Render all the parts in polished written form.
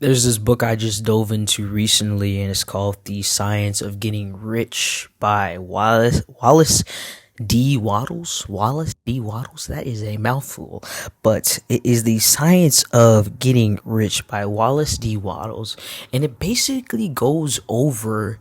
There's this book I just dove into recently, and it's called The Science of Getting Rich by Wallace D. Wattles. Wallace D. Wattles. That is a mouthful, but it is The Science of Getting Rich by Wallace D. Wattles, and it basically goes over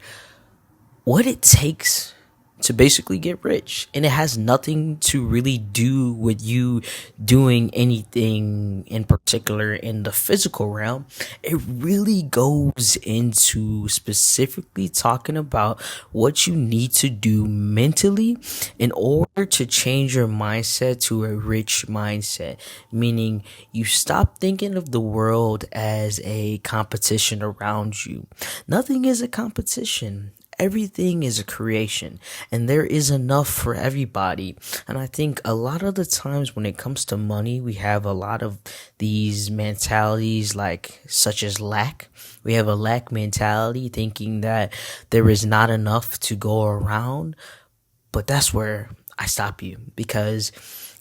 what it takes to basically get rich, and it has nothing to really do with you doing anything in particular in the physical realm. It really goes into specifically talking about what you need to do mentally in order to change your mindset to a rich mindset, meaning you stop thinking of the world as a competition around you. Nothing is a competition. Everything is a creation, and there is enough for everybody. And I think a lot of the times when it comes to money, we have a lot of these mentalities, like such as lack. We have a lack mentality, thinking that there is not enough to go around. But that's where I stop you, because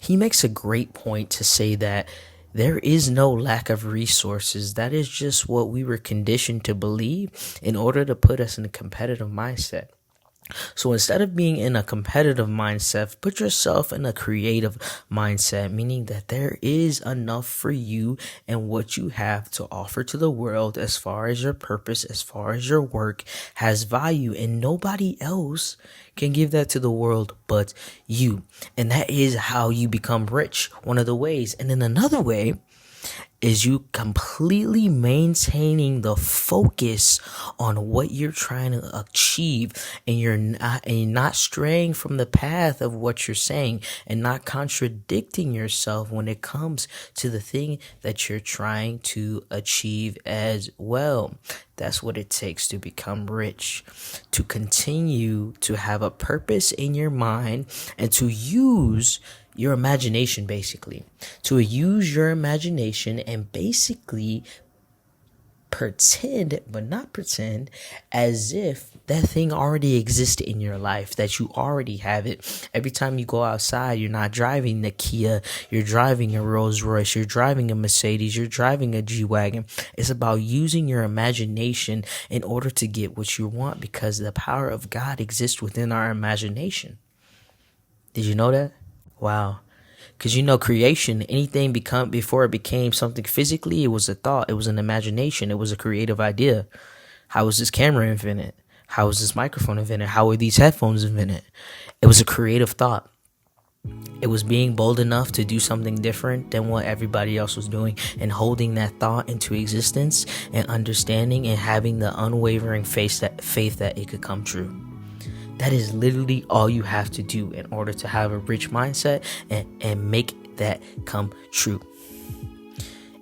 he makes a great point to say that there is no lack of resources. That is just what we were conditioned to believe in order to put us in a competitive mindset. So instead of being in a competitive mindset, put yourself in a creative mindset, meaning that there is enough for you and what you have to offer to the world as far as your purpose, as far as your work has value, and nobody else can give that to the world but you. And that is how you become rich, one of the ways. And then another way is you completely maintaining the focus on what you're trying to achieve, and you're not straying from the path of what you're saying, and not contradicting yourself when it comes to the thing that you're trying to achieve as well. That's what it takes to become rich, to continue to have a purpose in your mind and to use your imagination, basically, to use your imagination and basically pretend, but not pretend, as if that thing already exists in your life, that you already have it. Every time you go outside, you're not driving the Kia, you're driving a Rolls Royce, you're driving a Mercedes, you're driving a G-Wagon. It's about using your imagination in order to get what you want, because the power of God exists within our imagination. Did you know that? Wow. Because creation, anything before it became something physically, it was a thought, it was an imagination, it was a creative idea. How was this camera invented? How was this microphone invented? How were these headphones invented? It was a creative thought. It was being bold enough to do something different than what everybody else was doing, and holding that thought into existence, and understanding and having the unwavering faith that it could come true. That is literally all you have to do in order to have a rich mindset and make that come true.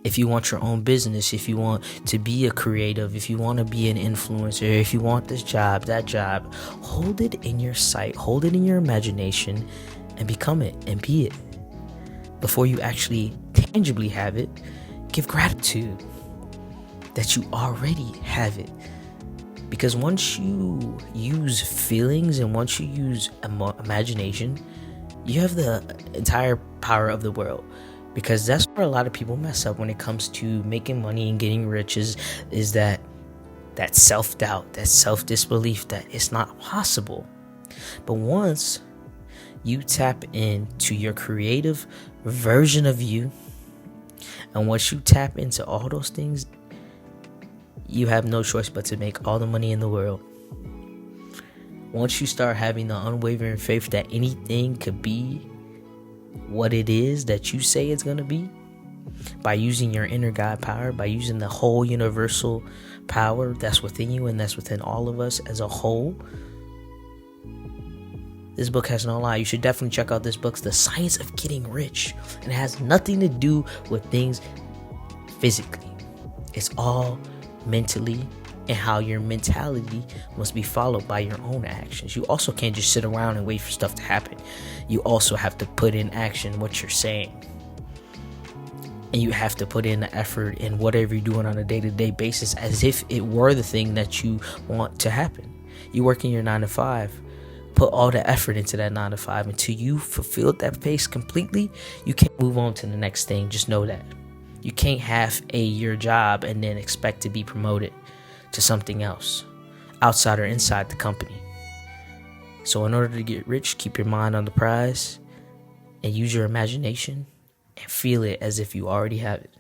If you want your own business, if you want to be a creative, if you want to be an influencer, if you want this job, that job, hold it in your sight, hold it in your imagination, and become it and be it. Before you actually tangibly have it, give gratitude that you already have it. Because once you use feelings and once you use imagination, you have the entire power of the world. Because that's where a lot of people mess up when it comes to making money and getting rich, is that self-doubt, that self-disbelief that it's not possible. But once you tap into your creative version of you, and once you tap into all those things, you have no choice but to make all the money in the world. Once you start having the unwavering faith that anything could be what it is that you say it's going to be, by using your inner God power, by using the whole universal power that's within you and that's within all of us as a whole, this book has no lie. You should definitely check out this book, The Science of Getting Rich. And it has nothing to do with things physically. It's all mentally, and how your mentality must be followed by your own actions. You also can't just sit around and wait for stuff to happen. You also have to put in action what you're saying. And you have to put in the effort in whatever you're doing on a day-to-day basis, as if it were the thing that you want to happen. You work in your 9 to 5. Put all the effort into that 9 to 5 until you fulfill that pace completely. You can't move on to the next thing. Just know that. You can't half a your job and then expect to be promoted to something else, outside or inside the company. So in order to get rich, keep your mind on the prize and use your imagination and feel it as if you already have it.